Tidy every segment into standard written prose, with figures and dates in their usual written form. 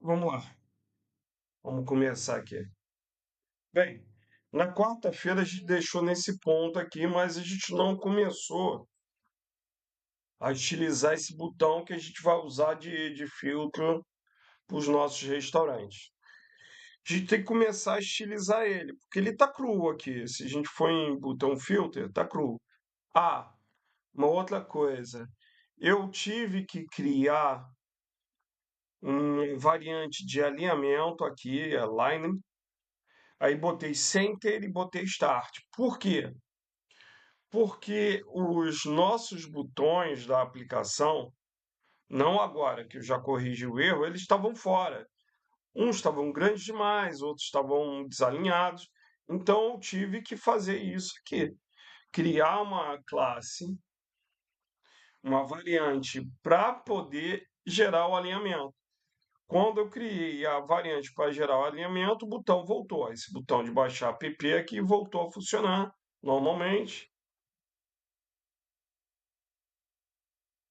Vamos lá, vamos começar aqui. Bem, na quarta-feira a gente deixou nesse ponto aqui, mas a gente não começou a utilizar esse botão que a gente vai usar de filtro para os nossos restaurantes. A gente tem que começar a estilizar ele, porque ele está cru aqui. Se a gente for em botão filter, está cru. Ah, uma outra coisa. Eu tive que criar uma variante de alinhamento aqui, align. Aí botei Center e botei Start. Por quê? Porque os nossos botões da aplicação, não agora que eu já corrigi o erro, eles estavam fora. Uns estavam grandes demais, outros estavam desalinhados. Então eu tive que fazer isso aqui. Criar uma classe, uma variante para poder gerar o alinhamento. Quando eu criei a variante para gerar o alinhamento, o botão voltou. Esse botão de baixar app aqui voltou a funcionar normalmente.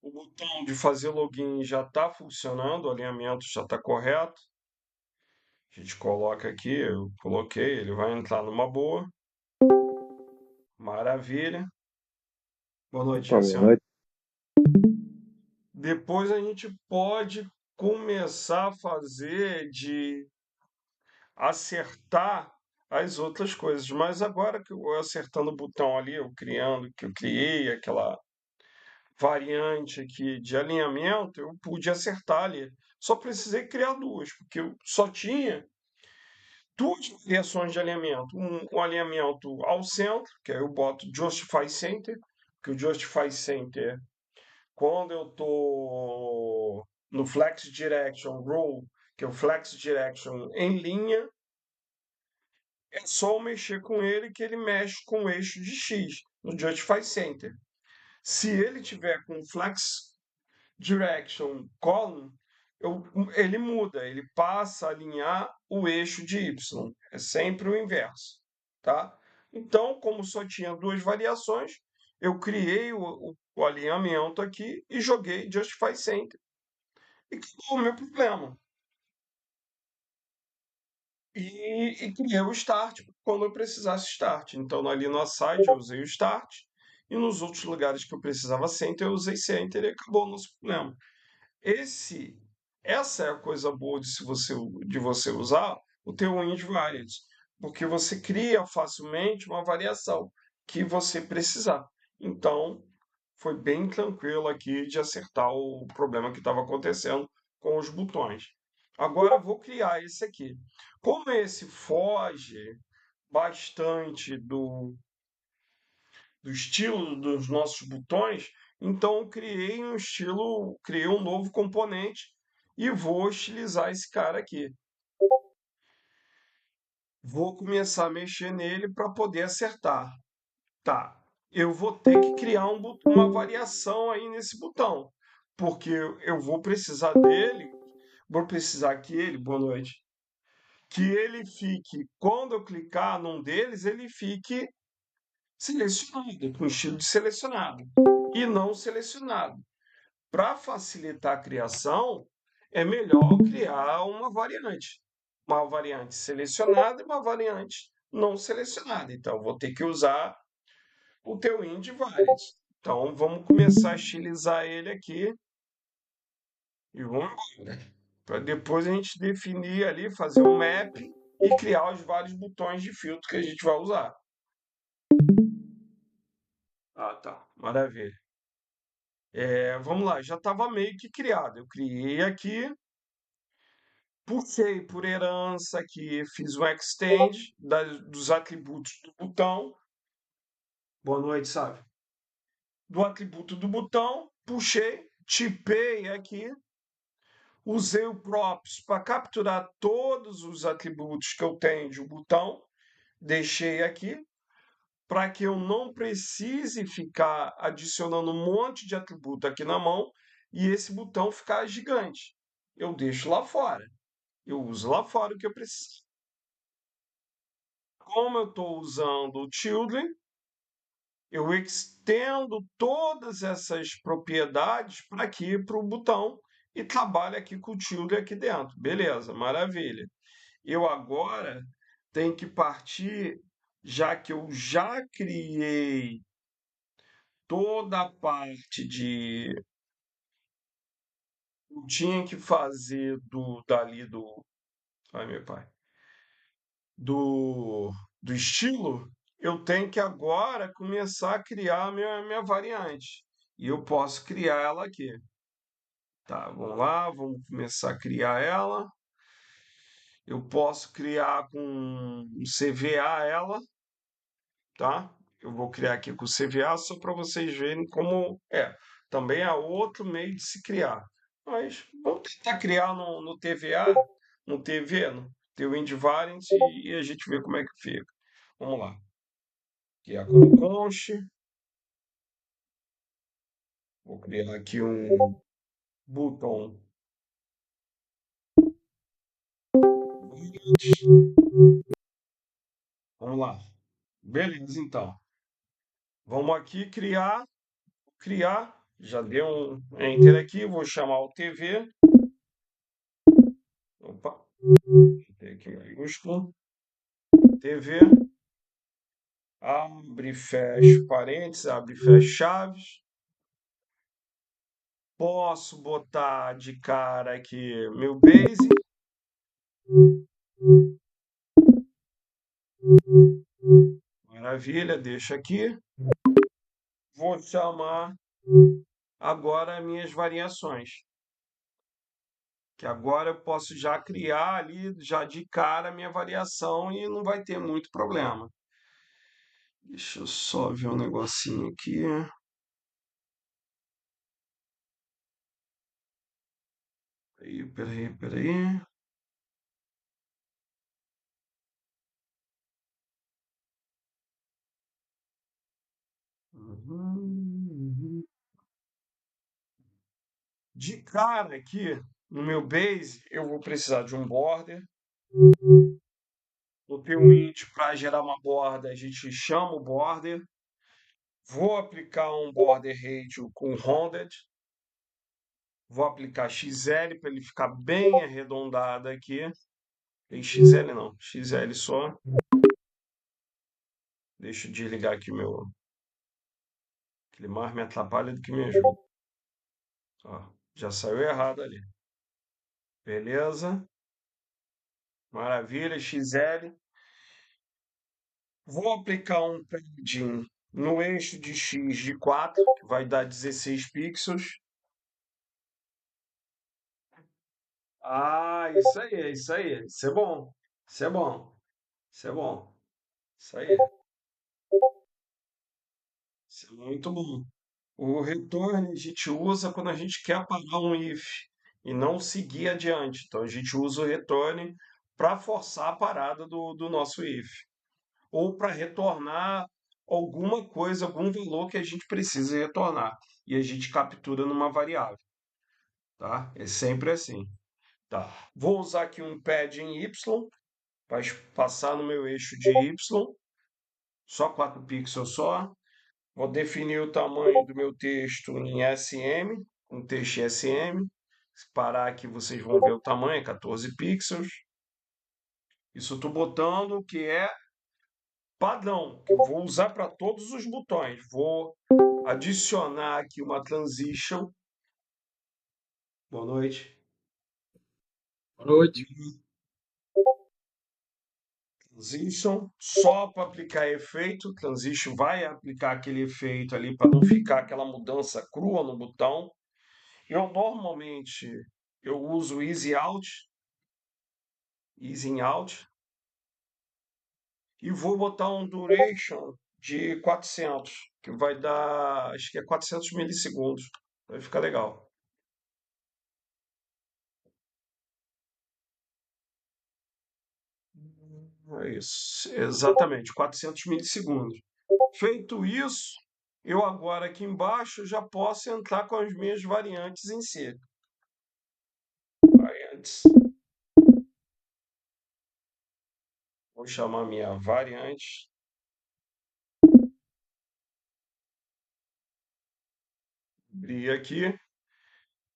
O botão de fazer login já está funcionando, o alinhamento já está correto. A gente coloca aqui, eu coloquei, ele vai entrar numa boa. Maravilha. Boa noite, Opa, boa Jaciano. noite. Depois a gente pode começar a fazer de acertar as outras coisas. Mas agora que eu acertando o botão ali, eu criando, que eu criei aquela variante aqui de alinhamento, eu pude acertar ali. Só precisei criar duas, porque eu só tinha duas variações de alinhamento. Um alinhamento ao centro, que aí eu boto Justify Center, que o Justify Center, quando eu estou no Flex Direction Row, que é o Flex Direction em linha, é só eu mexer com ele que ele mexe com o eixo de X no Justify Center. Se ele tiver com Flex Direction Column, ele muda, ele passa a alinhar o eixo de Y. É sempre o inverso, tá? Então, como só tinha duas variações, eu criei o alinhamento aqui e joguei Justify Center. E acabou o meu problema. E criei o Start quando eu precisasse Start. Então, ali no Aside eu usei o Start. E nos outros lugares que eu precisava Center, eu usei Center e acabou o nosso problema. Esse, essa é a coisa boa de você usar o teu Invariant, porque você cria facilmente uma variação que você precisar. Então, foi bem tranquilo aqui de acertar o problema que estava acontecendo com os botões. Agora eu vou criar esse aqui. Como esse foge bastante do estilo dos nossos botões, então eu criei um estilo, criei um novo componente e vou estilizar esse cara aqui. Vou começar a mexer nele para poder acertar. Tá, eu vou ter que criar uma variação aí nesse botão, porque eu vou precisar dele, vou precisar que ele, boa noite, que ele fique, quando eu clicar num deles, ele fique selecionado, com estilo de selecionado, e não selecionado. Para facilitar a criação, é melhor criar uma variante selecionada e uma variante não selecionada. Então, vou ter que usar o teu int variance. Então, vamos começar a estilizar ele aqui e vamos embora. Para depois a gente definir ali, fazer um map e criar os vários botões de filtro que a gente vai usar. Ah, tá. Maravilha. Vamos lá, já estava meio que criado. Eu criei aqui, puxei por herança aqui, fiz um extend dos atributos do botão. Boa noite, sabe? Do atributo do botão, puxei, tipei aqui, usei o props para capturar todos os atributos que eu tenho de um botão, deixei aqui, para que eu não precise ficar adicionando um monte de atributo aqui na mão e esse botão ficar gigante. Eu deixo lá fora. Eu uso lá fora o que eu preciso. Como eu estou usando o children, eu extendo todas essas propriedades para aqui para o botão e trabalha aqui com o tilde aqui dentro. Beleza, maravilha. Eu agora tenho que partir, já que eu já criei toda a parte de eu tinha que fazer do dali do, ai meu pai, do do estilo, eu tenho que agora começar a criar a minha variante. E eu posso criar ela aqui. Tá, vamos lá, vamos começar a criar ela. Eu posso criar com um CVA ela, tá? Eu vou criar aqui com CVA só para vocês verem como é. Também é outro meio de se criar. Mas vamos tentar criar no TVA, no TV, no Tailwind Variant e a gente vê como é que fica. Vamos lá. Criar como const. Vou criar aqui um botão. Vamos lá. Beleza, então. Vamos aqui criar. Já deu um enter aqui, vou chamar o TV. Opa, tem aqui maiúsculo. TV. Abre e fecha parênteses, abre e fecha chaves. Posso botar de cara aqui meu base. Maravilha, deixa aqui. Vou chamar agora minhas variações. Que agora eu posso já criar ali, já de cara, a minha variação e não vai ter muito problema. Deixa eu só ver um negocinho aqui. Peraí. Uhum. De cara aqui, no meu base, eu vou precisar de um border. No Tailwind, para gerar uma borda, a gente chama o border. Vou aplicar um border radio com rounded. Vou aplicar XL para ele ficar bem arredondado aqui. E XL não, XL só. Deixa eu desligar aqui meu. Que ele mais me atrapalha do que me ajuda. Ó, já saiu errado ali. Beleza. Maravilha, XL. Vou aplicar um padding no eixo de X de 4, que vai dar 16 pixels. Ah, isso aí, isso aí. Isso é bom. Isso é bom. Isso é bom. Isso aí. Isso é muito bom. O return a gente usa quando a gente quer parar um if e não seguir adiante. Então a gente usa o return para forçar a parada do nosso if. Ou para retornar alguma coisa, algum valor que a gente precisa retornar. E a gente captura numa variável. Tá? É sempre assim. Tá. Vou usar aqui um pad em Y, vai passar no meu eixo de Y, só 4 pixels só. Vou definir o tamanho do meu texto em SM, um texto em SM. Se parar aqui, vocês vão ver o tamanho, 14 pixels. Isso eu estou botando o que é padrão, que eu vou usar para todos os botões. Vou adicionar aqui uma transition. Boa noite. Boa noite. Transition, só para aplicar efeito. Transition vai aplicar aquele efeito ali para não ficar aquela mudança crua no botão. Eu normalmente eu uso easy out e vou botar um duration de 400, que vai dar, acho que é 400 milissegundos. Vai ficar legal. É isso, exatamente, 400 milissegundos. Feito isso, eu agora aqui embaixo já posso entrar com as minhas variantes em si. Variantes. Vou chamar minha variante. Abrir aqui.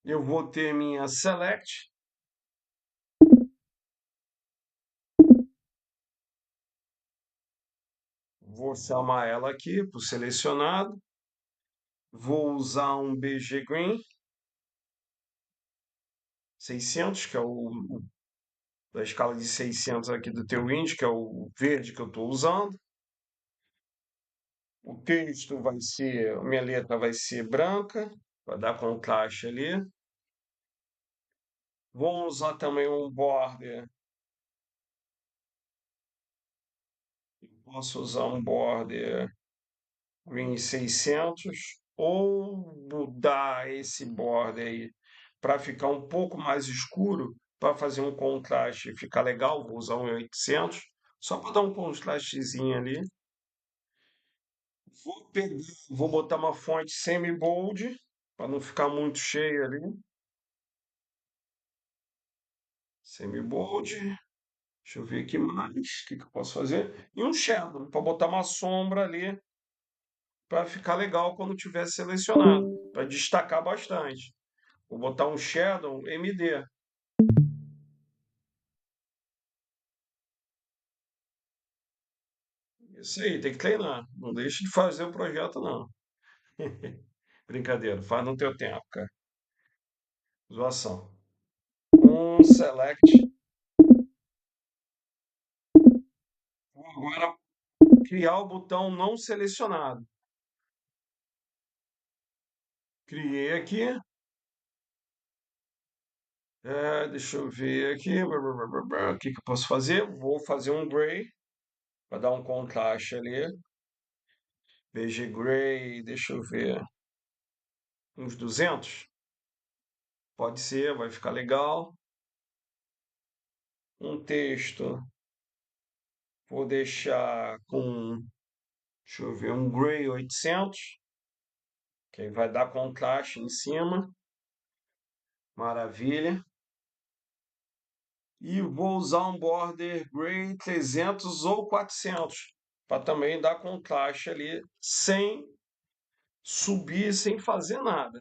Eu vou ter minha select, vou chamar ela aqui para o selecionado, vou usar um BG Green 600, que é o da escala de 600 aqui do teu índice, que é o verde que eu estou usando. O texto vai ser, a minha letra vai ser branca, vai dar contraste ali. Vou usar também um border. Posso usar um border Green 600 ou mudar esse border aí para ficar um pouco mais escuro, para fazer um contraste e ficar legal. Vou usar um 800, só para dar um contrastezinho ali. Vou pegar, vou botar uma fonte semi-bold, para não ficar muito cheia ali. Semi-bold. Deixa eu ver aqui mais. O que eu posso fazer? E um shadow, para botar uma sombra ali, para ficar legal quando tiver selecionado, para destacar bastante. Vou botar um shadow MD. Isso aí, tem que treinar. Não deixe de fazer o projeto, não. Brincadeira, faz no teu tempo, cara. Zoação. Um select. Vou agora criar o botão não selecionado. Criei aqui. Deixa eu ver aqui. O que que eu posso fazer? Vou fazer um gray para dar um contraste ali. BG Gray, deixa eu ver. Uns 200? Pode ser, vai ficar legal. Um texto. Vou deixar com, deixa eu ver, um Gray 800, que aí vai dar contraste em cima. Maravilha. E vou usar um border Gray 300 ou 400, para também dar contraste ali, sem subir, sem fazer nada.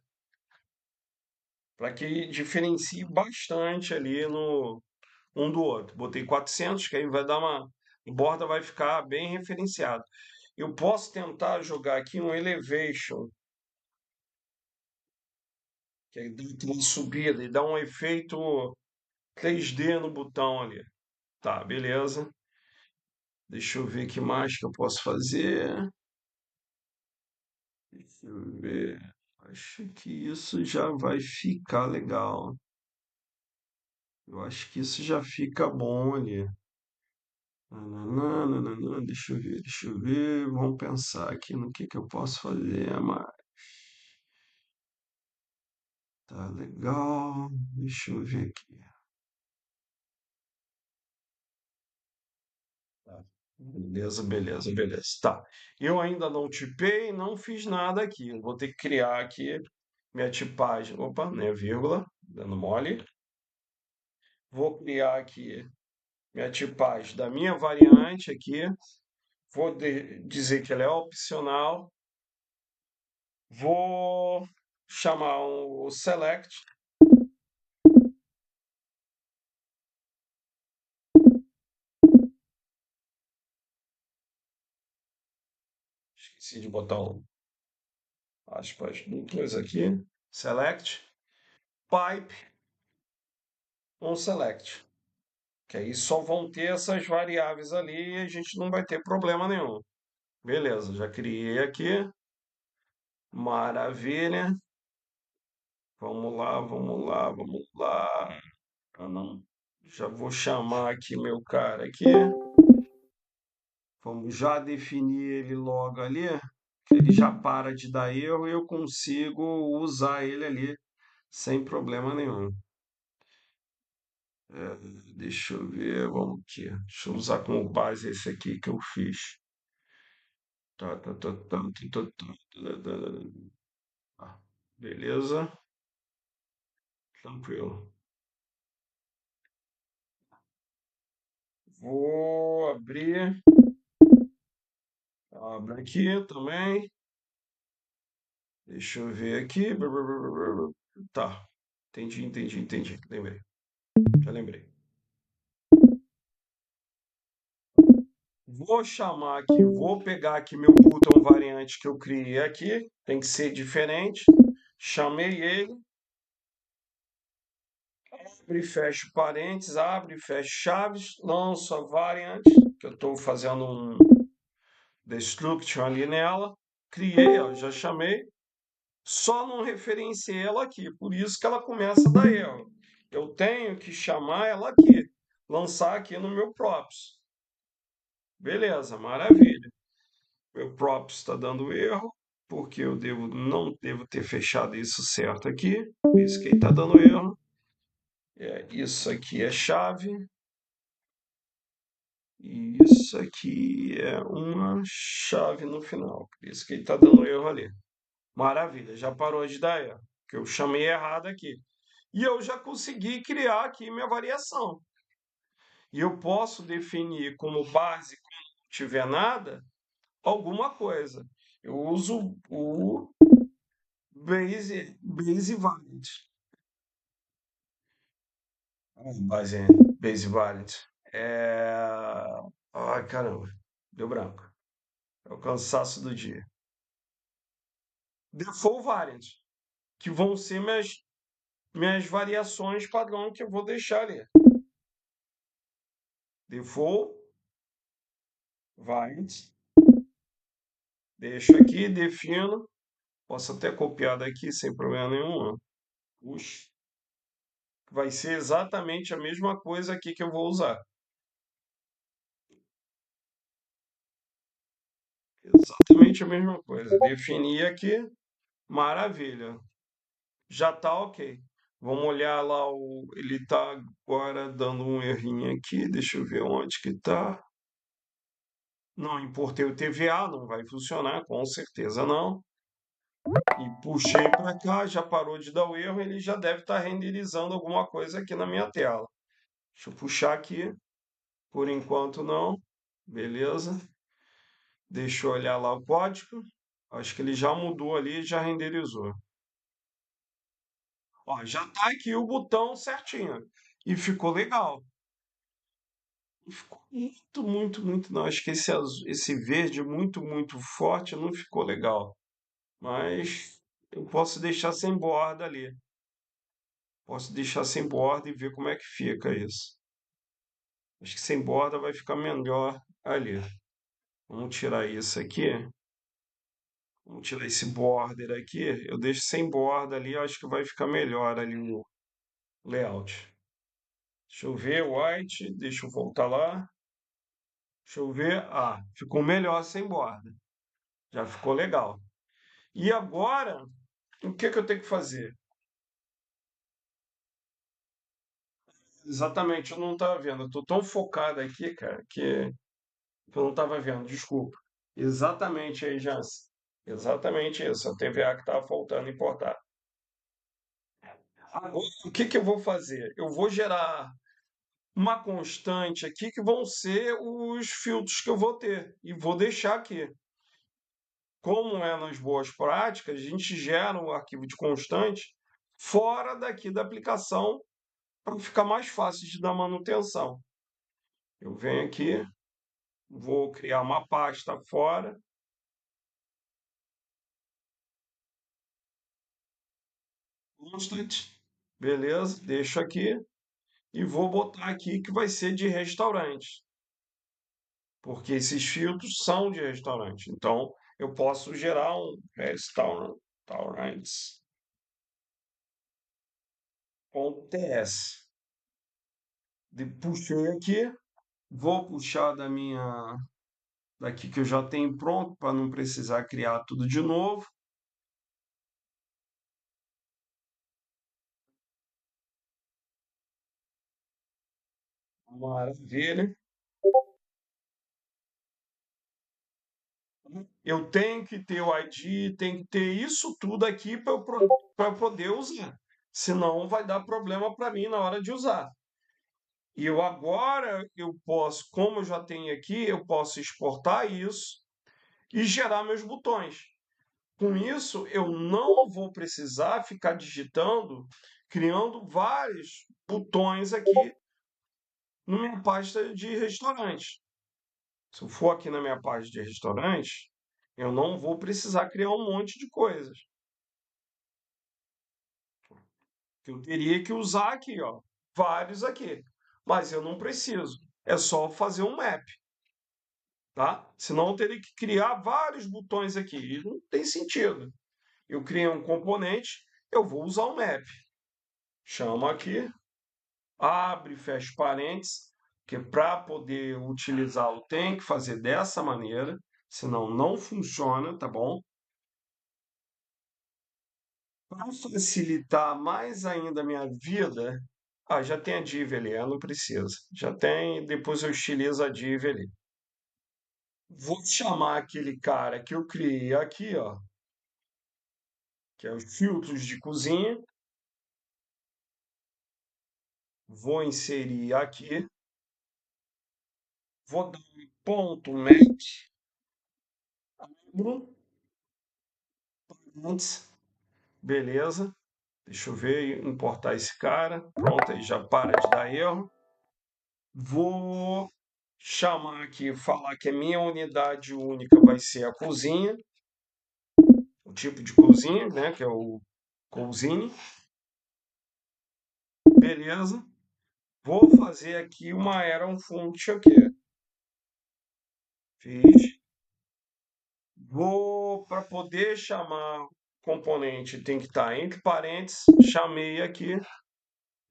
Para que diferencie bastante ali no um do outro. Botei 400, que aí vai dar uma... A borda vai ficar bem referenciada. Eu posso tentar jogar aqui um Elevation, que aí dá uma subida e dá um efeito 3D no botão ali. Tá, beleza. Deixa eu ver o que mais que eu posso fazer. Deixa eu ver. Acho que isso já vai ficar legal. Eu acho que isso já fica bom ali. Nananã, nananã, deixa eu ver. Vamos pensar aqui no que eu posso fazer, mas tá legal. Deixa eu ver aqui. Tá. Beleza, beleza, beleza. Tá. Eu ainda não tipei, não fiz nada aqui. Eu vou ter que criar aqui minha tipagem. Opa, né? Vírgula, dando mole. Vou criar aqui minha tipagem da minha variante aqui. Vou dizer que ela é opcional. Vou chamar o select. Esqueci de botar um aspas duplas aqui. Select. Pipe. Um select. Que aí só vão ter essas variáveis ali e a gente não vai ter problema nenhum. Beleza, já criei aqui. Maravilha. Vamos lá, vamos lá, vamos lá. Ah, não. Já vou chamar aqui meu cara aqui. Vamos já definir ele logo ali, que ele já para de dar erro e eu consigo usar ele ali sem problema nenhum. É, deixa eu ver, vamos aqui. Deixa eu usar como base esse aqui que eu fiz. Tá, tá, tá, tá, tá, tá, tá, tá, tá. Beleza, tranquilo. Vou abrir. Abro aqui também. Deixa eu ver aqui. Tá. Entendi. Lembrei. Já lembrei. Vou chamar aqui, vou pegar aqui meu botão variante que eu criei aqui. Tem que ser diferente. Chamei ele. Abre e fecha parênteses, abre e fecha chaves, lanço a variante, que eu estou fazendo um destruction ali nela. Criei, ó, já chamei. Só não referenciei ela aqui, por isso que ela começa a dar erro. Eu tenho que chamar ela aqui, lançar aqui no meu props. Beleza, maravilha. Meu props está dando erro, porque eu não devo ter fechado isso certo aqui. Por isso que ele está dando erro. Isso aqui é chave. E isso aqui é uma chave no final. Por isso que ele está dando erro ali. Maravilha, já parou de dar erro. Que eu chamei errado aqui. E eu já consegui criar aqui minha variação. E eu posso definir como base, quando não tiver nada, alguma coisa. Eu uso o base variant. Base variant. É... Ai, caramba. Deu branco. É o cansaço do dia. Default variant, que vão ser minhas variações padrão que eu vou deixar ali. Default variant. Deixo aqui, defino. Posso até copiar daqui sem problema nenhum. Puxa. Vai ser exatamente a mesma coisa aqui que eu vou usar. Exatamente a mesma coisa. Definir aqui. Maravilha. Já está ok. Vamos olhar lá, ele está agora dando um errinho aqui. Deixa eu ver onde que está. Não importei o TVA, não vai funcionar, com certeza não. E puxei para cá, já parou de dar o erro, ele já deve estar renderizando alguma coisa aqui na minha tela. Deixa eu puxar aqui. Por enquanto não. Beleza. Deixa eu olhar lá o código. Acho que ele já mudou ali e já renderizou. Ó, já está aqui o botão certinho. E ficou legal. Ficou muito. Não, acho que esse verde muito forte não ficou legal. Mas eu posso deixar sem borda ali. Posso deixar sem borda e ver como é que fica isso. Acho que sem borda vai ficar melhor ali. Vamos tirar isso aqui. Vamos tirar esse border aqui. Eu deixo sem borda ali, acho que vai ficar melhor ali o layout. Deixa eu ver, white, deixa eu voltar lá. Deixa eu ver. Ah, ficou melhor sem borda. Já ficou legal. E agora, o que eu tenho que fazer? Exatamente, eu não estava vendo. Eu estou tão focado aqui, cara, que eu não estava vendo. Desculpa. Exatamente aí, Jans. Exatamente isso. A TVA que estava faltando importar. Agora, o que eu vou fazer? Eu vou gerar uma constante aqui que vão ser os filtros que eu vou ter. E vou deixar aqui. Como é nas boas práticas, a gente gera um arquivo de constante fora daqui da aplicação para ficar mais fácil de dar manutenção. Eu venho aqui, vou criar uma pasta fora. Constant. Beleza, deixo aqui. E vou botar aqui que vai ser de restaurante. Porque esses filtros são de restaurante. Então, eu posso gerar um restaurants.ts. Puxei aqui. Vou puxar daqui que eu já tenho pronto para não precisar criar tudo de novo. Maravilha. Eu tenho que ter o ID, tem que ter isso tudo aqui para poder usar. Senão vai dar problema para mim na hora de usar. E eu agora eu posso, como eu já tenho aqui, eu posso exportar isso e gerar meus botões. Com isso, eu não vou precisar ficar digitando, criando vários botões aqui na minha pasta de restaurante. Se eu for aqui na minha pasta de restaurante, eu não vou precisar criar um monte de coisas. Que eu teria que usar aqui, ó, vários aqui. Mas eu não preciso. É só fazer um map, tá? Senão eu teria que criar vários botões aqui. E não tem sentido. Eu criei um componente, eu vou usar o map. Chama aqui, abre, fecha parênteses, que para poder utilizá-lo tem que fazer dessa maneira, senão não funciona, tá bom? Para facilitar mais ainda a minha vida, já tem a div ali, não precisa. Já tem, depois eu estilizo a div ali. Vou chamar aquele cara que eu criei aqui, ó, que é os filtros de cozinha. Vou inserir aqui. Vou dar um ponto match antes. Beleza. Deixa eu ver, importar esse cara. Pronto, aí já para de dar erro. Vou chamar aqui, falar que a minha unidade única vai ser a cozinha. O tipo de cozinha, né? Que é o cozinha. Beleza. Vou fazer aqui uma Aeron Function aqui. Fiz. Vou, para poder chamar componente, tem que estar entre parênteses. Chamei aqui.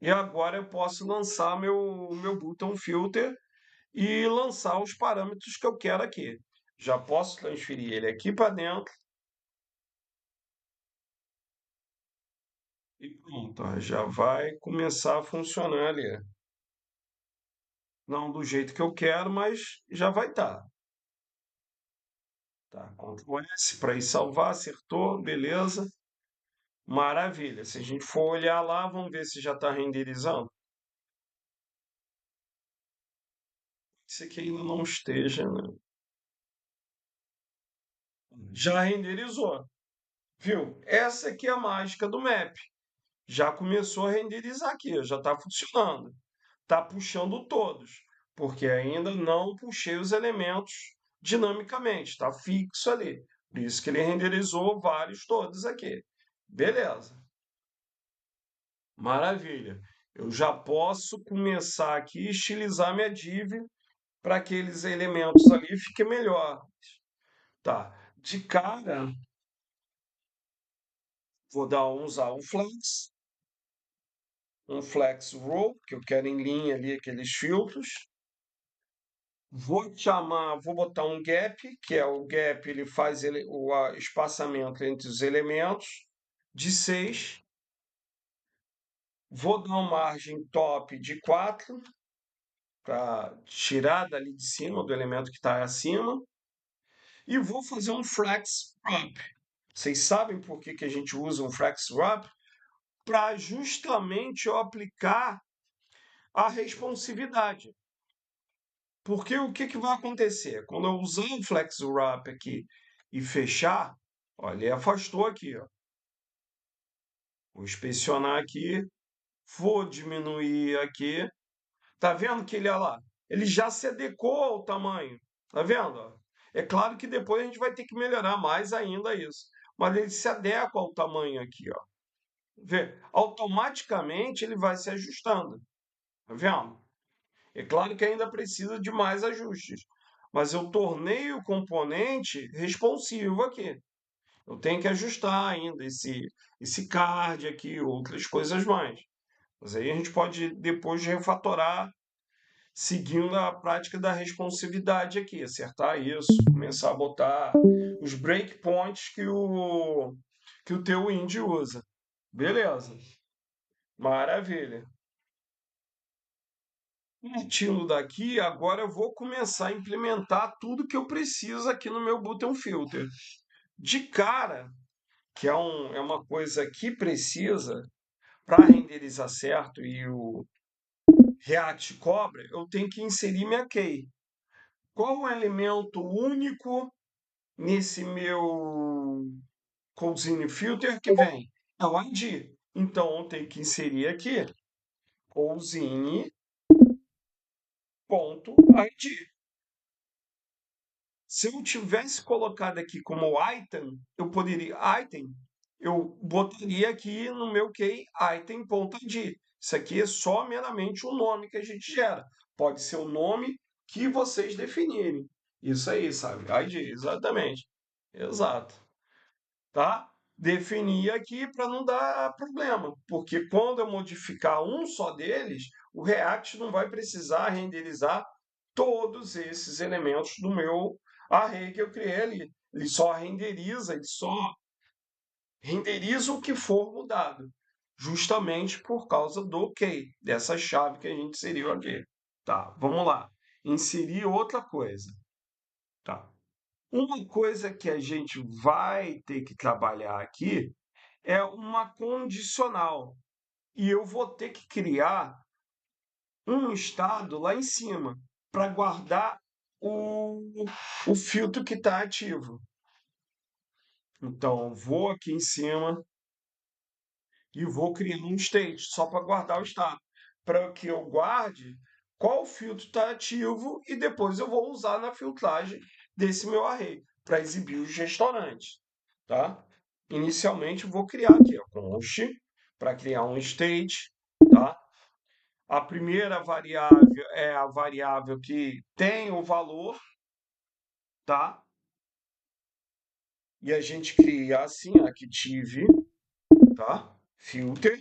E agora eu posso lançar meu button filter e lançar os parâmetros que eu quero aqui. Já posso transferir ele aqui para dentro. E pronto, ó, já vai começar a funcionar ali. Não do jeito que eu quero, mas já vai estar. Tá, Ctrl S para ir salvar, acertou, beleza. Maravilha. Se a gente for olhar lá, vamos ver se já está renderizando. Esse aqui ainda não esteja, né? Já renderizou, viu? Essa aqui é a mágica do map. Já começou a renderizar aqui, já está funcionando. Está puxando todos, porque ainda não puxei os elementos dinamicamente, está fixo ali. Por isso que ele renderizou vários todos aqui. Beleza, maravilha. Eu já posso começar aqui a estilizar minha div para aqueles elementos ali fique melhor. Tá, de cara, vou usar um flex row, que eu quero em linha ali aqueles filtros. Vou botar um gap, que é o gap, ele faz o espaçamento entre os elementos de 6. Vou dar uma margem top de 4 para tirar dali de cima do elemento que está acima. E vou fazer um flex wrap. Vocês sabem por que a gente usa um flex wrap? Para justamente eu aplicar a responsividade. Porque o que vai acontecer? Quando eu usar o Flex Wrap aqui e fechar, olha, ele afastou aqui. Ó. Vou inspecionar aqui, vou diminuir aqui. Tá vendo que ele, olha lá, ele já se adequou ao tamanho. Tá vendo? Ó? É claro que depois a gente vai ter que melhorar mais ainda isso. Mas ele se adequa ao tamanho aqui. Ó. Vê? Automaticamente ele vai se ajustando. Tá vendo? É claro que ainda precisa de mais ajustes, mas eu tornei o componente responsivo aqui. Eu tenho que ajustar ainda esse card aqui, outras coisas mais. Mas aí a gente pode depois refatorar seguindo a prática da responsividade aqui, acertar isso, começar a botar os breakpoints que o teu Indy usa. Beleza, maravilha. Partindo daqui, agora eu vou começar a implementar tudo que eu preciso aqui no meu Button Filter. De cara, que é uma coisa que precisa para renderizar certo e o React cobra, eu tenho que inserir minha key. Qual o elemento único nesse meu Cousine filter que vem é o ID. Então, eu tenho que inserir aqui cousine.id. Se eu tivesse colocado aqui como item, eu botaria aqui no meu key item.id. Isso aqui é só meramente o nome que a gente gera. Pode ser o nome que vocês definirem. Isso aí, sabe? ID, exatamente. Exato. Tá? Definir aqui para não dar problema, porque quando eu modificar um só deles, o React não vai precisar renderizar todos esses elementos do meu array que eu criei ali. Ele só renderiza o que for mudado, justamente por causa do key, dessa chave que a gente inseriu aqui. Tá, vamos lá. Inserir outra coisa. Tá. Uma coisa que a gente vai ter que trabalhar aqui é uma condicional. E eu vou ter que criar um estado lá em cima para guardar o filtro que está ativo. Então, vou aqui em cima e vou criar um state só para guardar o estado. Para que eu guarde qual filtro está ativo e depois eu vou usar na filtragem desse meu array para exibir os restaurantes. Tá? Inicialmente, vou criar aqui ó, const para criar um state. Tá? A primeira variável é a variável que tem o valor. Tá? E a gente cria assim, active, tá? Filter,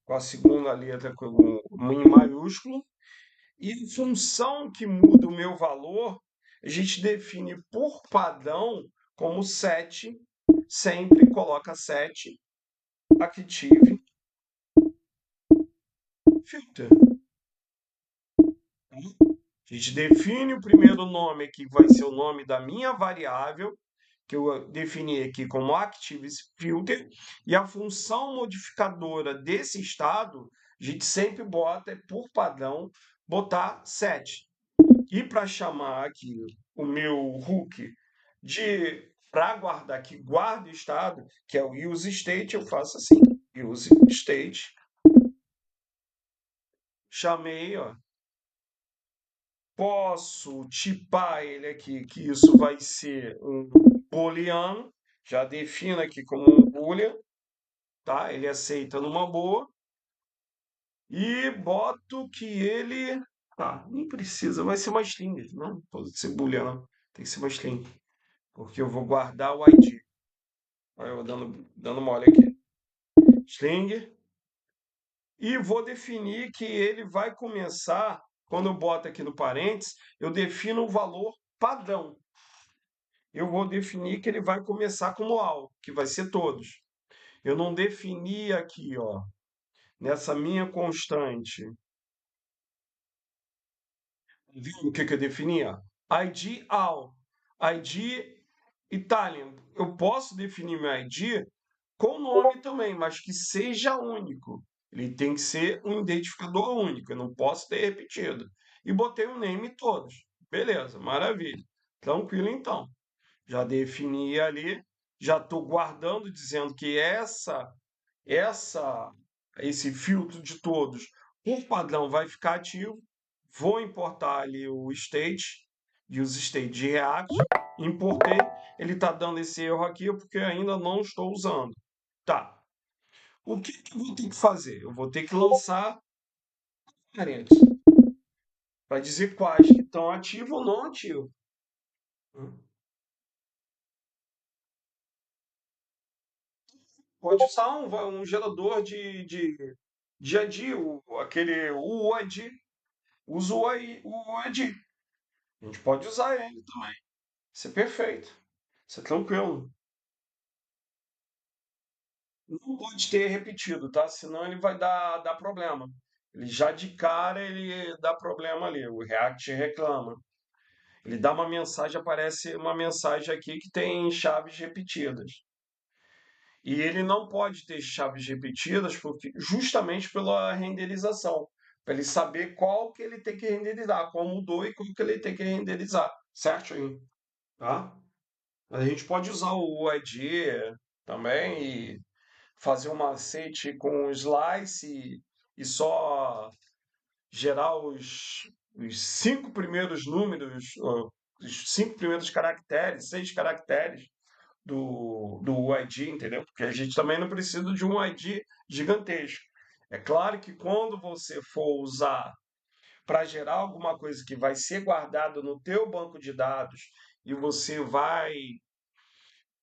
com a segunda letra em maiúsculo. E em função que muda o meu valor, a gente define por padrão como set, sempre coloca set, active, filter. A gente define o primeiro nome que vai ser o nome da minha variável, que eu defini aqui como active filter, e a função modificadora desse estado, a gente sempre bota, por padrão, botar set. E para chamar aqui o meu hook de para guardar que guarda o estado, que é o use state, eu faço assim, use state, chamei, ó, posso tipar ele aqui, que isso vai ser um booleano, já defino aqui como um boolean, tá? Ele aceita numa boa. E boto que ele... Ah, nem precisa, vai ser uma string, não pode ser boolean, não. Tem que ser uma string, porque eu vou guardar o ID. Olha eu dando mole aqui. String. E vou definir que ele vai começar, quando eu boto aqui no parênteses, eu defino o valor padrão. Eu vou definir que ele vai começar como all, que vai ser todos. Eu não defini aqui, ó, nessa minha constante. Viu o que eu definia? ID all, ID Italian. Eu posso definir meu ID com nome também, mas que seja único. Ele tem que ser um identificador único, eu não posso ter repetido. E botei o name todos. Beleza, maravilha. Tranquilo então. Já defini ali, já estou guardando, dizendo que essa esse filtro de todos, por padrão, vai ficar ativo. Vou importar ali o state, use state de React. Importei, ele está dando esse erro aqui porque eu ainda não estou usando. Tá. O que eu vou ter que fazer? Eu vou ter que lançar parênteses para dizer quais que estão ativos ou não ativos. Pode usar um gerador de ID, aquele UID. Usa o UID. A gente pode usar ele também. Isso é perfeito. Isso é tranquilo. Não pode ter repetido, tá? Senão ele vai dar problema. Ele já de cara ele dá problema ali. O React reclama. Ele dá uma mensagem, aparece uma mensagem aqui que tem chaves repetidas. E ele não pode ter chaves repetidas justamente pela renderização. Para ele saber qual que ele tem que renderizar, qual mudou e qual que ele tem que renderizar. Certo? Tá? A gente pode usar o UID, também e fazer um macete com slice e só gerar os cinco primeiros números, ó, os cinco primeiros caracteres, seis caracteres do ID, entendeu? Porque a gente também não precisa de um ID gigantesco. É claro que quando você for usar para gerar alguma coisa que vai ser guardado no teu banco de dados e você vai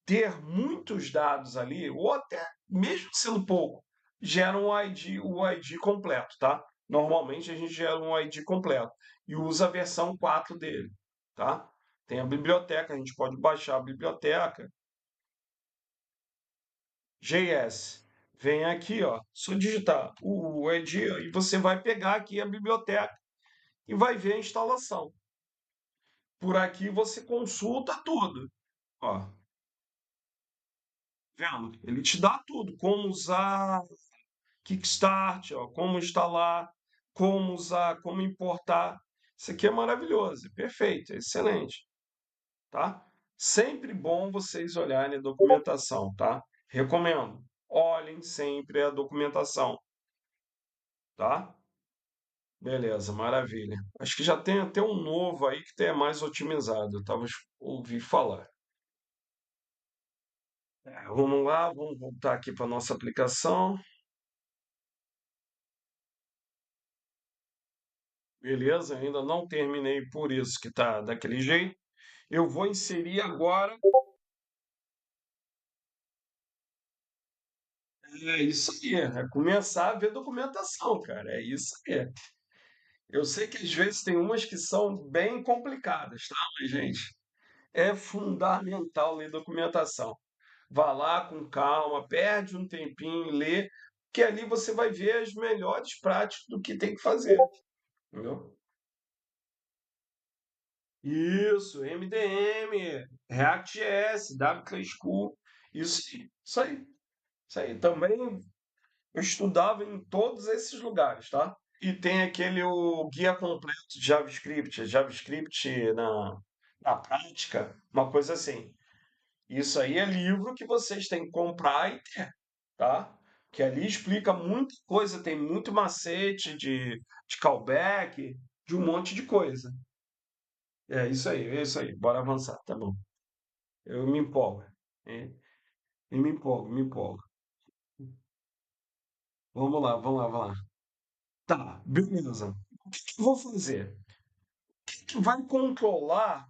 ter muitos dados ali, ou até mesmo sendo pouco, gera um ID, o ID completo, tá? Normalmente a gente gera um ID completo e usa a versão 4 dele, tá? Tem a biblioteca, a gente pode baixar a biblioteca JS. Vem aqui, ó, só digitar o ID e você vai pegar aqui a biblioteca e vai ver a instalação. Por aqui você consulta tudo, ó, vendo? Ele te dá tudo, como usar Kickstart, ó, como instalar, como usar, como importar. Isso aqui é maravilhoso, é perfeito, é excelente, tá? Sempre bom vocês olharem a documentação, tá? Recomendo. Olhem sempre a documentação, tá? Beleza, maravilha. Acho que já tem até um novo aí que é mais otimizado. Eu tava ouvi falar. Vamos lá, vamos voltar aqui para nossa aplicação. Beleza, ainda não terminei por isso que tá daquele jeito. Eu vou inserir agora. É isso aí, é começar a ver documentação, cara. É isso aí. Eu sei que às vezes tem umas que são bem complicadas, tá? Mas, gente, é fundamental ler documentação. Vá lá com calma, perde um tempinho e lê, que ali você vai ver as melhores práticas do que tem que fazer, entendeu? Isso, MDM, React.js, WSchool, isso aí, isso aí. Também eu estudava em todos esses lugares, tá? E tem aquele o guia completo de JavaScript, JavaScript na prática, uma coisa assim. Isso aí é livro que vocês têm que comprar e ter, tá? Que ali explica muita coisa, tem muito macete de callback, de um monte de coisa. É isso aí, é isso aí. Bora avançar, tá bom. Eu me empolgo. É, e me empolgo, me empolgo. Vamos lá, vamos lá, vamos lá. Tá, beleza. O que que eu vou fazer? Que vai controlar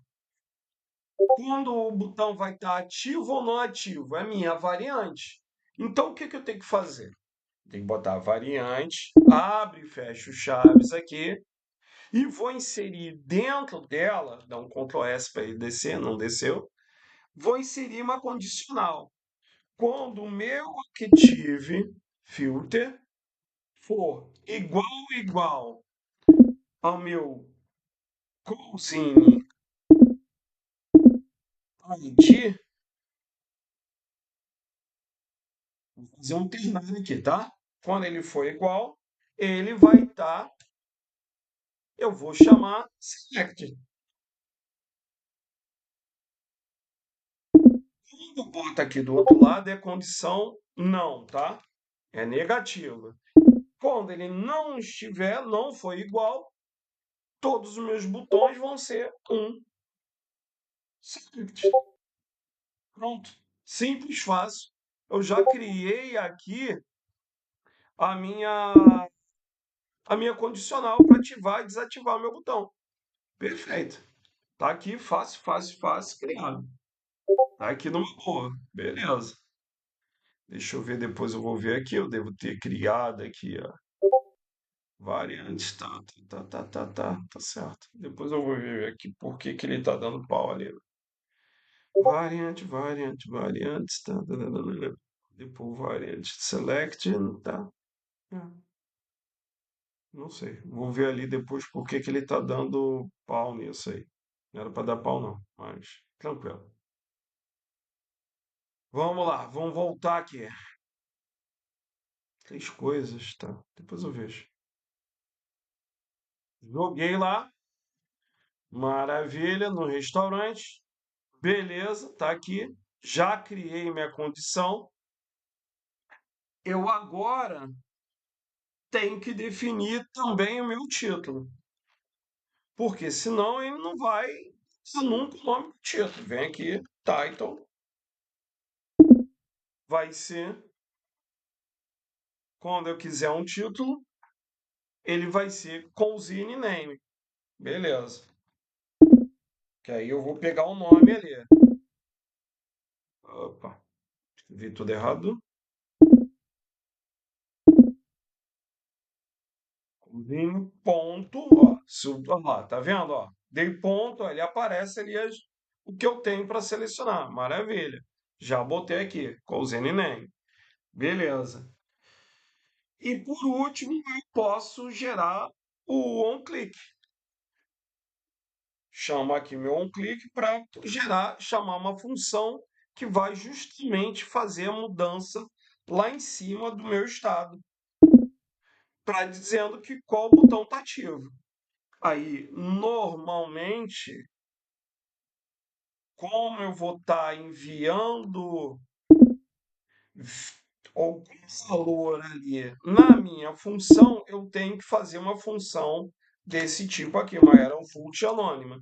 quando o botão vai estar ativo ou não ativo? É a minha variante. Então, o que que eu tenho que fazer? Tem que botar a variante, abre e fecha os chaves aqui, e vou inserir dentro dela, dá um Ctrl S para ele descer, não desceu, vou inserir uma condicional. Quando o meu Active Filter for igual ao meu Cousine ID, vou fazer um ternário aqui, tá? Quando ele for igual, ele vai estar, eu vou chamar select. Quando bota aqui do outro lado é condição não, tá? É negativa. Quando ele não estiver, não for igual, todos os meus botões vão ser um select. Pronto. Simples, fácil. Eu já criei aqui a minha condicional para ativar e desativar o meu botão. Perfeito. Tá aqui, fácil, fácil, fácil, criado. Tá aqui numa boa. Beleza. Deixa eu ver, depois eu vou ver aqui. Eu devo ter criado aqui, ó. Variantes, tá certo. Depois eu vou ver aqui por que que ele tá dando pau ali. Variantes, tá. Depois variante select, tá. É, não sei. Vou ver ali depois por que que ele tá dando pau nisso aí. Não era para dar pau não, mas tranquilo. Vamos lá, vamos voltar aqui. Três coisas, tá. Depois eu vejo. Joguei lá, maravilha, no restaurante. Beleza, tá aqui. Já criei minha condição. Eu agora tenho que definir também o meu título, porque senão ele não vai ser nunca o nome do título. Vem aqui, title, vai ser, quando eu quiser um título, ele vai ser Cousine Name. Beleza. Que aí eu vou pegar o nome ali. Opa, escrevi tudo errado. Cousine, ponto, ó. Ó lá, tá vendo? Ó? Dei ponto, ele aparece ali o que eu tenho para selecionar. Maravilha. Já botei aqui, Cousine Name. Beleza. E por último, eu posso gerar o onClick. Chamo aqui meu onClick para chamar uma função que vai justamente fazer a mudança lá em cima do meu estado, para dizendo que qual botão está ativo. Aí, normalmente, como eu vou estar enviando algum valor ali na minha função, eu tenho que fazer uma função desse tipo aqui, uma arrow fult anônima.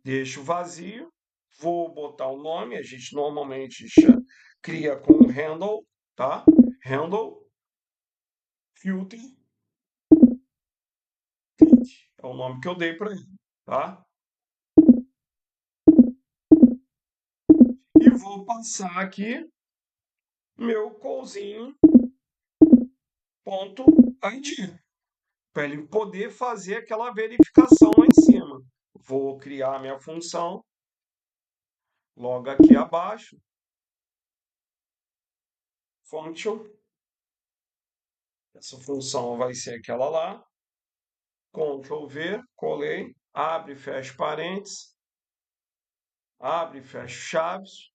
Deixo vazio, vou botar o nome, a gente normalmente cria com handle, tá? Handle, filter, é o nome que eu dei para ele, tá? E vou passar aqui meu cousinho.id, para ele poder fazer aquela verificação lá em cima. Vou criar minha função, logo aqui abaixo, function. Essa função vai ser aquela lá. Ctrl V, colei, abre e fecha parênteses, abre e fecha chaves.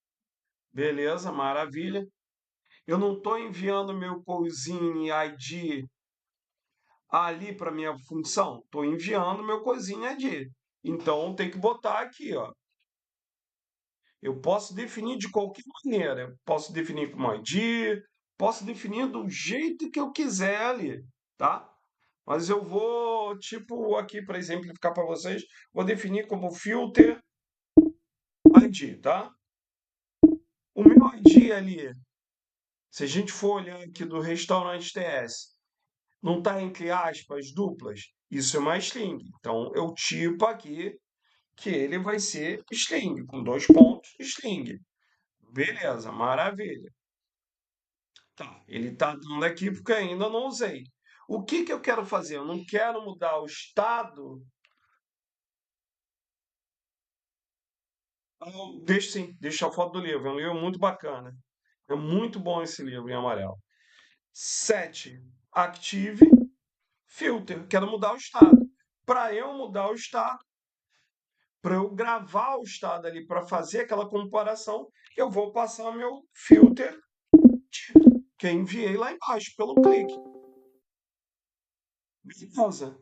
Beleza, maravilha. Eu não estou enviando meu cozinha ID ali para minha função, estou enviando meu cozinha ID. Então tem que botar aqui, ó. Eu posso definir de qualquer maneira. Eu posso definir como ID, posso definir do jeito que eu quiser ali, tá? Mas eu vou, tipo, aqui para exemplificar para vocês, vou definir como filter ID, tá? O meu ID ali, se a gente for olhar aqui do restaurante TS, não está entre aspas duplas? Isso é uma string. Então eu tipo aqui que ele vai ser string, com dois pontos, string. Beleza, maravilha. Tá, ele está dando aqui porque ainda não usei. O que eu quero fazer? Eu não quero mudar o estado. Deixa sim, deixa a foto do livro. É um livro muito bacana. É muito bom esse livro em amarelo. 7. Active filter. Quero mudar o estado. Para eu mudar o estado, para eu gravar o estado ali, para fazer aquela comparação, eu vou passar meu filter que eu enviei lá embaixo pelo clique. Beleza.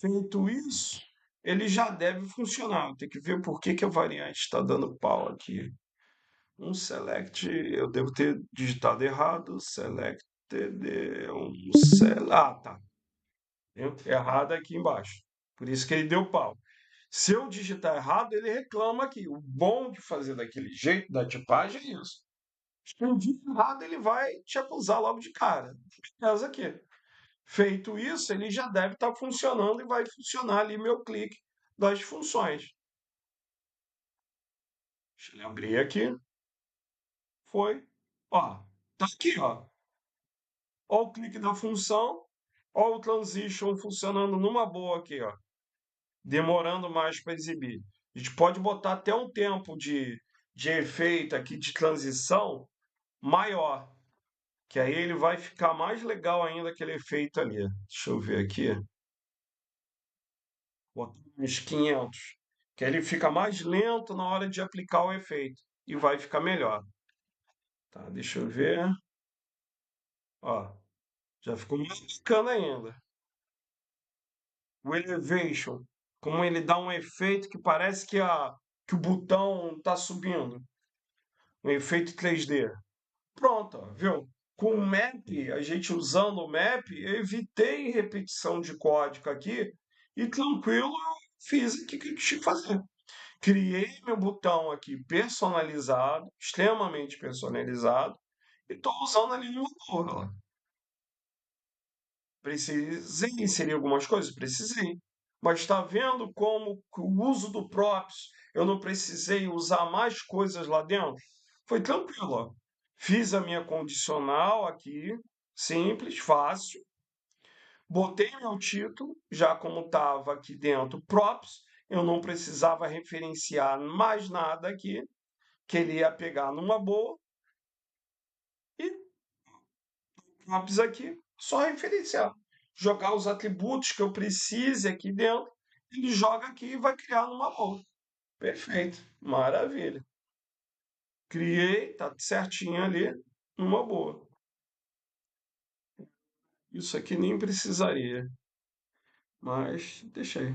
Feito isso, ele já deve funcionar. Tem que ver por que a variante está dando pau aqui. Um select, eu devo ter digitado errado. Selected, ah, tá. Errado aqui embaixo. Por isso que ele deu pau. Se eu digitar errado, ele reclama aqui. O bom de fazer daquele jeito, da tipagem, é isso. Se eu digitar errado, ele vai te acusar logo de cara. Beleza aqui. Feito isso, ele já deve estar funcionando e vai funcionar ali meu clique das funções. Deixa eu abrir aqui. Foi. Ó, tá aqui, ó. Ó o clique da função, ó o transition funcionando numa boa aqui, ó. Demorando mais para exibir. A gente pode botar até um tempo de efeito aqui de transição maior, que aí ele vai ficar mais legal ainda aquele efeito ali. Deixa eu ver aqui. Botar uns 500, que aí ele fica mais lento na hora de aplicar o efeito e vai ficar melhor. Tá, deixa eu ver. Ó, já ficou mais bacana ainda. O elevation, como ele dá um efeito que parece que o botão está subindo. um efeito 3D. Pronto, ó, viu? Com o Map, a gente usando o Map, eu evitei repetição de código aqui e tranquilo eu fiz o que eu tinha que fazer. Criei meu botão aqui personalizado, extremamente personalizado, e estou usando ali no motor. Precisei inserir algumas coisas? Precisei. Mas está vendo como o uso do props, eu não precisei usar mais coisas lá dentro? Foi tranquilo, ó. Fiz a minha condicional aqui, simples, fácil. Botei meu título, já como estava aqui dentro props, eu não precisava referenciar mais nada aqui, que ele ia pegar numa boa. E props aqui, só referenciar. Jogar os atributos que eu precise aqui dentro, ele joga aqui e vai criar numa boa. Perfeito, maravilha. Criei, tá certinho ali, numa boa. Isso aqui nem precisaria, mas deixei.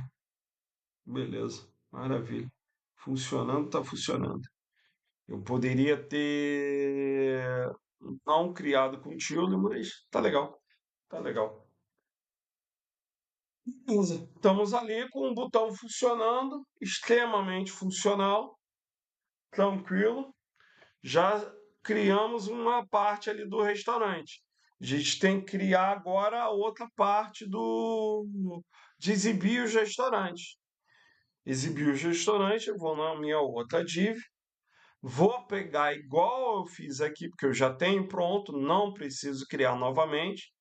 Beleza, maravilha. Funcionando, tá funcionando. Eu poderia ter não criado contigo, mas tá legal, tá legal. Beleza. Estamos ali com o botão funcionando, extremamente funcional, tranquilo. Já criamos uma parte ali do restaurante. A gente tem que criar agora a outra parte de exibir os restaurantes. Exibir os restaurantes, eu vou na minha outra div, vou pegar igual eu fiz aqui, porque eu já tenho pronto, não preciso criar novamente.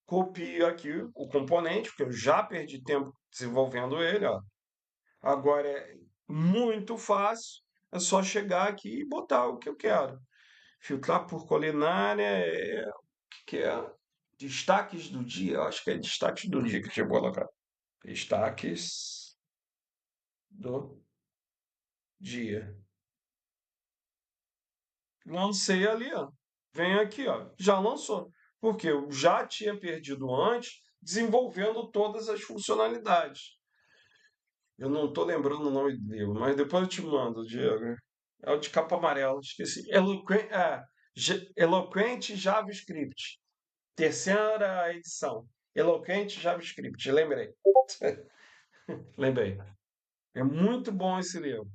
Copio aqui o componente, porque eu já perdi tempo desenvolvendo ele, ó. Agora é muito fácil, é só chegar aqui e botar o que eu quero. Filtrar por culinária, que é destaques do dia, eu acho que é destaques do dia que eu tinha colocado. Destaques do dia. Lancei ali, ó. Vem aqui, ó. Já lançou. Porque eu já tinha perdido antes desenvolvendo todas as funcionalidades. Eu não estou lembrando o nome do livro, mas depois eu te mando, Diego. É o de capa amarela, esqueci. Eloquente JavaScript. Terceira edição. Eloquente JavaScript. Lembrei. Lembrei. É muito bom esse livro.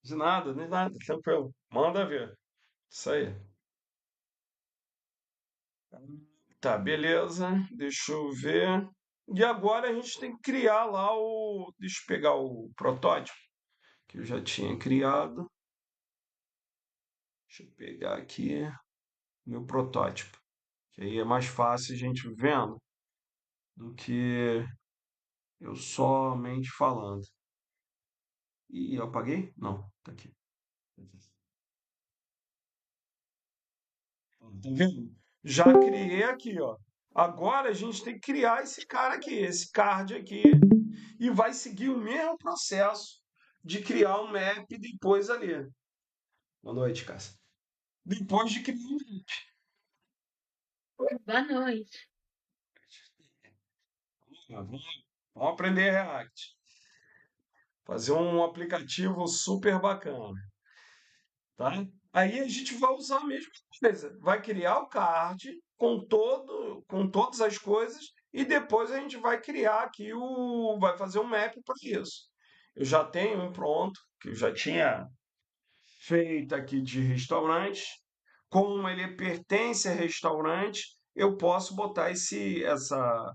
De nada, tranquilo. Manda ver. Isso aí. Tá, beleza. Deixa eu ver. E agora a gente tem que criar lá o. Deixa eu pegar o protótipo que eu já tinha criado. Deixa eu pegar aqui meu protótipo. Que aí é mais fácil a gente vendo do que eu somente falando. E eu apaguei? Não, tá aqui. Tá vendo? Já criei aqui, ó. Agora a gente tem que criar esse cara aqui, esse card aqui, e vai seguir o mesmo processo de criar um map depois ali. Boa noite, Cássia. Depois de criar um map. Boa noite. Vamos aprender React. Fazer um aplicativo super bacana, tá? Aí a gente vai usar a mesma coisa. Vai criar o card com todas as coisas e depois a gente vai criar aqui vai fazer um map para isso. Eu já tenho um pronto que eu já tinha feito aqui de restaurante. Como ele pertence a restaurante, eu posso botar essa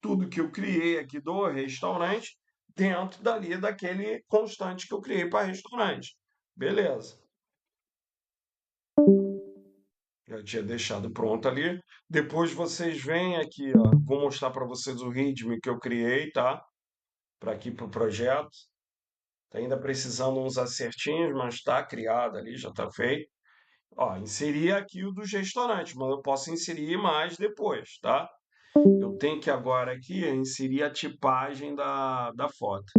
tudo que eu criei aqui do restaurante dentro dali daquele constante que eu criei para restaurante. Beleza. Já tinha deixado pronto ali. Depois vocês vêm aqui, ó. Vou mostrar para vocês o ritmo que eu criei, tá? Para aqui para o projeto. Tá ainda precisando uns acertinhos, mas está criado ali, já está feito. Ó, inseri aqui o dos restaurantes, mas eu posso inserir mais depois, tá? Eu tenho que agora aqui inserir a tipagem da foto.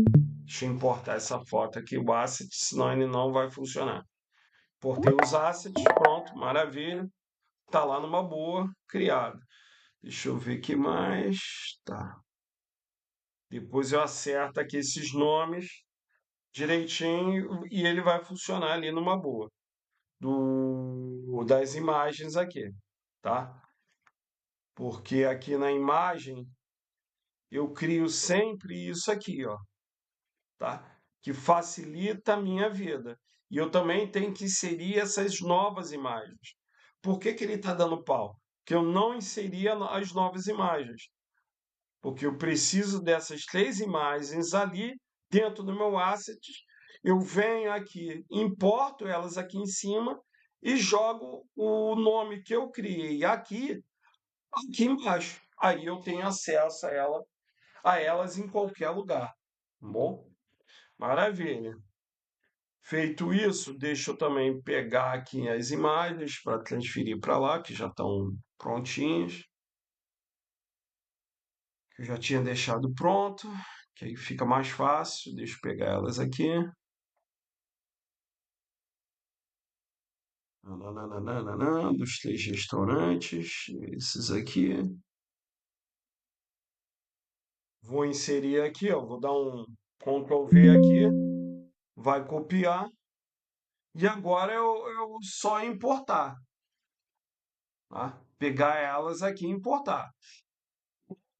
Deixa eu importar essa foto aqui, o asset, senão ele não vai funcionar. Importei os assets, pronto, maravilha. Tá lá numa boa, criado. Deixa eu ver aqui mais. Tá. Depois eu acerto aqui esses nomes. direitinho e ele vai funcionar ali numa boa. Das imagens aqui, tá? Porque aqui na imagem eu crio sempre isso aqui, ó, tá? Que facilita a minha vida. E eu também tenho que inserir essas novas imagens. Por que que ele está dando pau? Que eu não inseria as novas imagens. Porque eu preciso dessas três imagens ali dentro do meu asset. Eu venho aqui, importo elas aqui em cima e jogo o nome que eu criei aqui embaixo. Aí eu tenho acesso a elas em qualquer lugar. Tá bom? Maravilha. Feito isso, deixa eu também pegar aqui as imagens para transferir para lá, que já estão prontinhas, que eu já tinha deixado pronto, que aí fica mais fácil. Deixa eu pegar elas aqui. Nananana, dos três restaurantes, esses aqui. Vou inserir aqui, ó, vou dar um Ctrl V aqui, vai copiar, e agora eu só importar, tá? Pegar elas aqui e importar.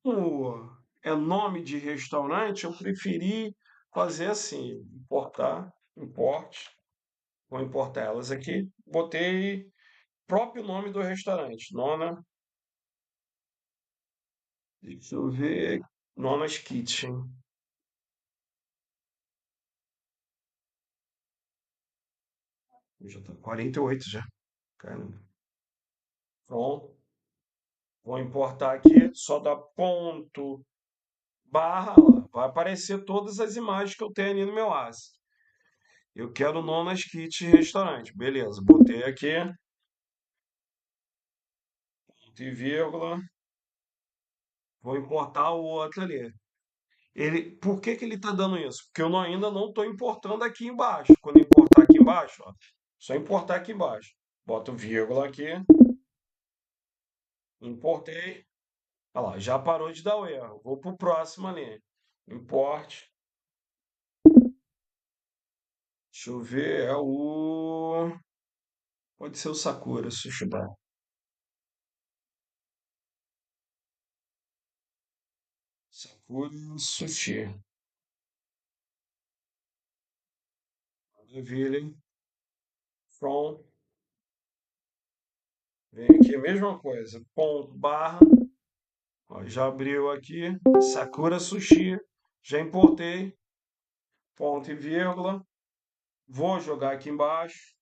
Como é nome de restaurante, eu preferi fazer assim, importar, importe, vou importar elas aqui, botei próprio nome do restaurante, Nona, deixa eu ver, Nona's Kitchen, já tá 48 já, caramba. Pronto, vou importar aqui, só dá ponto, barra, lá, vai aparecer todas as imagens que eu tenho ali no meu asset. Eu quero Nona's Kitchen restaurante, beleza, botei aqui, ponto e vírgula, vou importar o outro ali. Por que que ele está dando isso? Porque eu ainda não estou importando aqui embaixo. Quando eu importar aqui embaixo, ó, só importar aqui embaixo. Boto vírgula aqui, importei. Olha lá, já parou de dar o erro. Vou para o próximo ali. Import. Deixa eu ver, é o. Pode ser o Sakura, se eu chutar. Sakura Sushi. Maravilha, hein? From. Vem aqui, mesma coisa. Ponto, barra. Ó, já abriu aqui. Sakura Sushi. Já importei. Ponto e vírgula. Vou jogar aqui embaixo.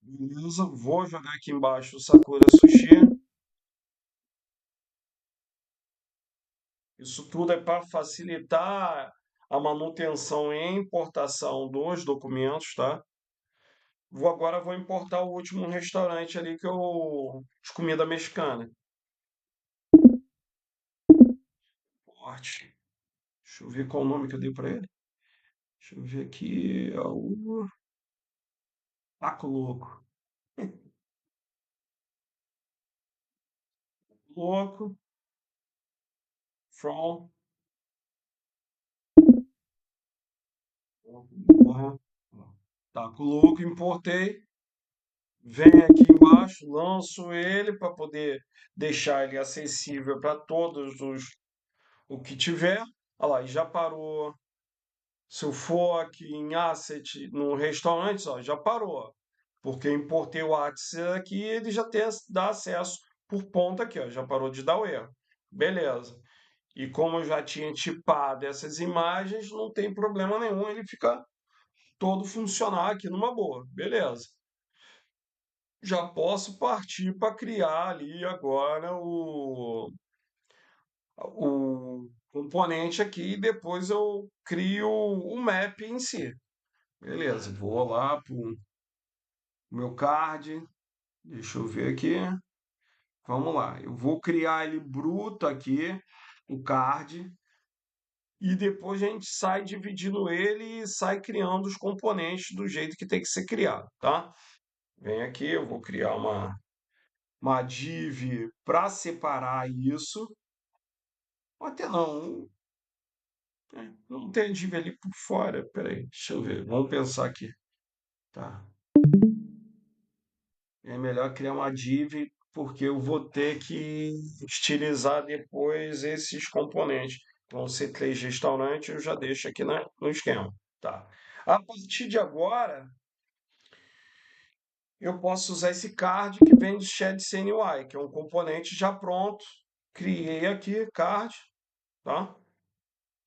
Beleza. Vou jogar aqui embaixo o Sakura Sushi. Isso tudo é para facilitar a manutenção e importação dos documentos, tá? Agora vou importar o último restaurante ali que eu de comida mexicana. Forte. Deixa eu ver qual o nome que eu dei para ele. Deixa eu ver aqui. É o Taco Louco. Louco. From. Uhum. Taco Louco, importei. Venho aqui embaixo, lanço ele para poder deixar ele acessível para todos o que tiver. Olha lá, e já parou. Se eu for aqui em Asset, no restaurante, ó, já parou. Porque eu importei o Axis aqui, ele já dá acesso por ponta aqui, ó, já parou de dar o erro. Beleza. E como eu já tinha tipado essas imagens, não tem problema nenhum, ele fica todo funcionar aqui numa boa. Beleza. Já posso partir para criar ali agora o componente aqui e depois eu crio o map em si. Beleza, vou lá para o meu card, deixa eu ver aqui. Vamos lá, eu vou criar ele bruto aqui, o card, e depois a gente sai dividindo ele e sai criando os componentes do jeito que tem que ser criado, tá? Vem aqui, eu vou criar uma div para separar isso. Ou até não, não tem a div ali por fora. Peraí, deixa eu ver. Vamos pensar aqui. Tá. É melhor criar uma div porque eu vou ter que estilizar depois esses componentes. Vão ser 3 restaurantes, eu já deixo aqui no esquema. Tá. A partir de agora, eu posso usar esse card que vem de Shed CNY, que é um componente já pronto. Criei aqui card, tá?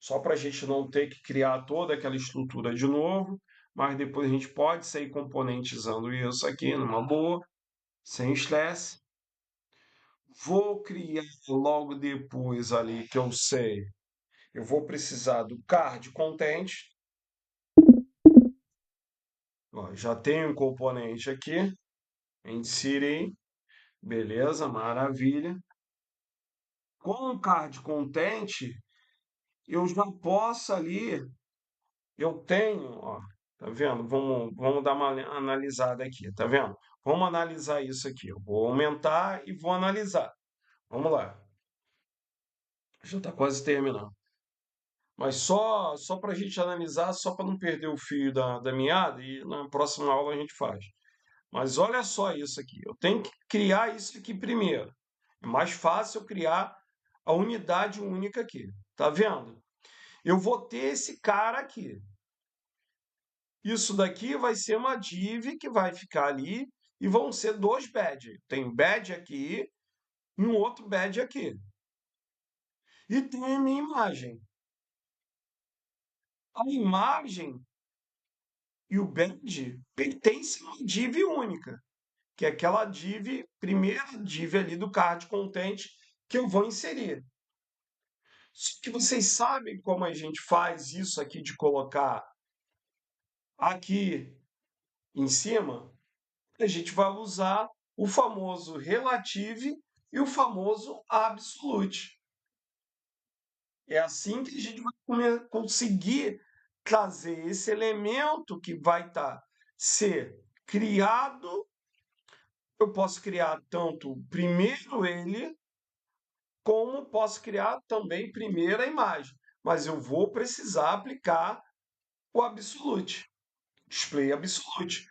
Só para a gente não ter que criar toda aquela estrutura de novo, mas depois a gente pode sair componentizando isso aqui numa boa, sem estresse. Vou criar logo depois ali que eu sei, eu vou precisar do card content. Ó, já tenho um componente aqui, inseri, beleza, maravilha. Com o card content, eu já posso ali, eu tenho, ó, tá vendo? Vamos dar uma analisada aqui, tá vendo? Vamos analisar isso aqui. Eu vou aumentar e vou analisar. Vamos lá. Já está quase terminando. Mas só para a gente analisar, só para não perder o fio da meada, e na próxima aula a gente faz. Mas olha só isso aqui. Eu tenho que criar isso aqui primeiro. É mais fácil eu criar a unidade única aqui. Tá vendo? Eu vou ter esse cara aqui. Isso daqui vai ser uma div que vai ficar ali e vão ser dois badge. Tem badge aqui e um outro badge aqui. E tem a minha imagem. A imagem e o badge pertencem a uma div única, que é aquela div, primeira div ali do card content que eu vou inserir. Só que vocês sabem como a gente faz isso aqui de colocar aqui em cima? A gente vai usar o famoso relative e o famoso absolute. É assim que a gente vai conseguir trazer esse elemento que vai ser criado. Eu posso criar tanto primeiro ele, como posso criar também primeiro a imagem. Mas eu vou precisar aplicar o absolute, display absolute,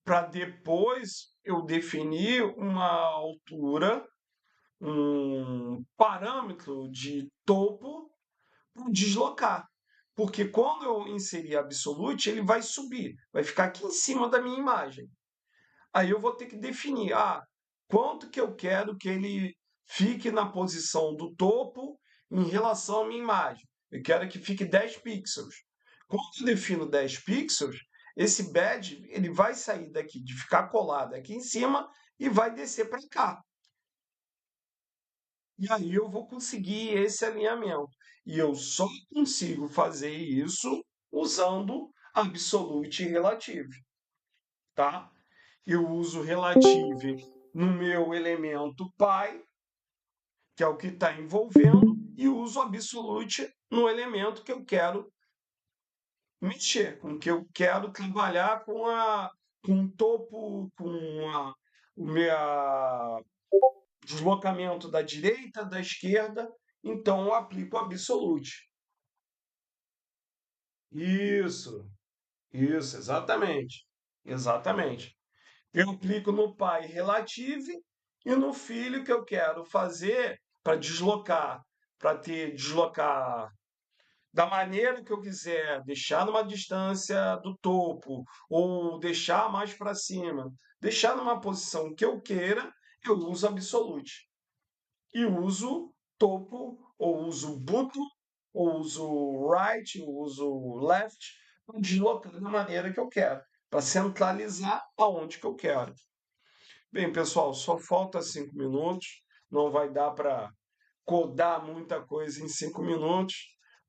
para depois eu definir uma altura, um parâmetro de topo para deslocar. Porque quando eu inserir absolute, ele vai subir, vai ficar aqui em cima da minha imagem. Aí eu vou ter que definir, quanto que eu quero que ele fique na posição do topo em relação à minha imagem. Eu quero que fique 10 pixels. Quando eu defino 10 pixels, esse badge ele vai sair daqui, de ficar colado aqui em cima e vai descer para cá. E aí eu vou conseguir esse alinhamento. E eu só consigo fazer isso usando absolute e relative, tá? Eu uso relative no meu elemento pai, que é o que está envolvendo, e uso absolute no elemento que eu quero mexer, com que eu quero trabalhar com o topo, o meu deslocamento da direita, da esquerda, então eu aplico o absolute. Isso, isso, exatamente. Exatamente. Eu aplico no pai relative e no filho que eu quero fazer para deslocar, para deslocar da maneira que eu quiser, deixar numa distância do topo ou deixar mais para cima, deixar numa posição que eu queira, eu uso absolute. E uso topo, ou uso button, ou uso right, ou uso left, para deslocar da maneira que eu quero, para centralizar aonde que eu quero. Bem, pessoal, só falta 5 minutos. Não vai dar para codar muita coisa em 5 minutos.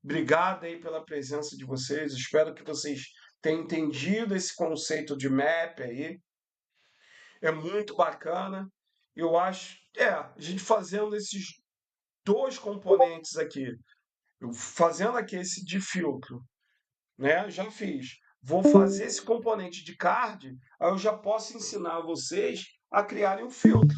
Obrigado aí pela presença de vocês. Espero que vocês tenham entendido esse conceito de map aí. É muito bacana. Eu acho, a gente fazendo esses dois componentes aqui, eu fazendo aqui esse de filtro, né? Já fiz. Vou fazer esse componente de card, aí eu já posso ensinar vocês a criarem um filtro.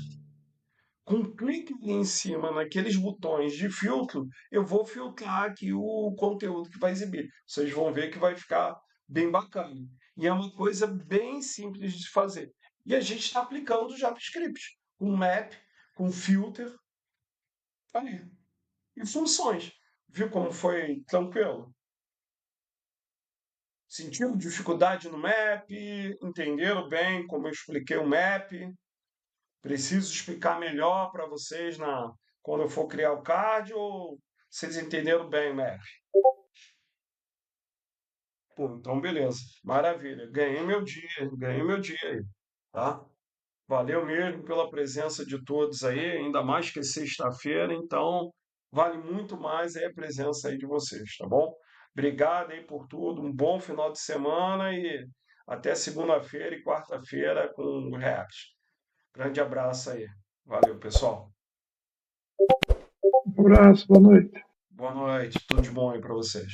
Com clique ali em cima naqueles botões de filtro, eu vou filtrar aqui o conteúdo que vai exibir. Vocês vão ver que vai ficar bem bacana. E é uma coisa bem simples de fazer. E a gente está aplicando o JavaScript, com map, com filter, aí, e funções. Viu como foi tranquilo? Sentiram dificuldade no map? Entenderam bem como eu expliquei o map? Preciso explicar melhor para vocês quando eu for criar o card ou vocês entenderam bem o map? Pô, então beleza, maravilha. Ganhei meu dia aí, tá? Valeu mesmo pela presença de todos aí, ainda mais que é sexta-feira, então vale muito mais aí a presença aí de vocês, tá bom? Obrigado aí por tudo, um bom final de semana e até segunda-feira e quarta-feira com o React. Grande abraço aí. Valeu, pessoal. Um abraço, boa noite. Boa noite, tudo de bom aí para vocês.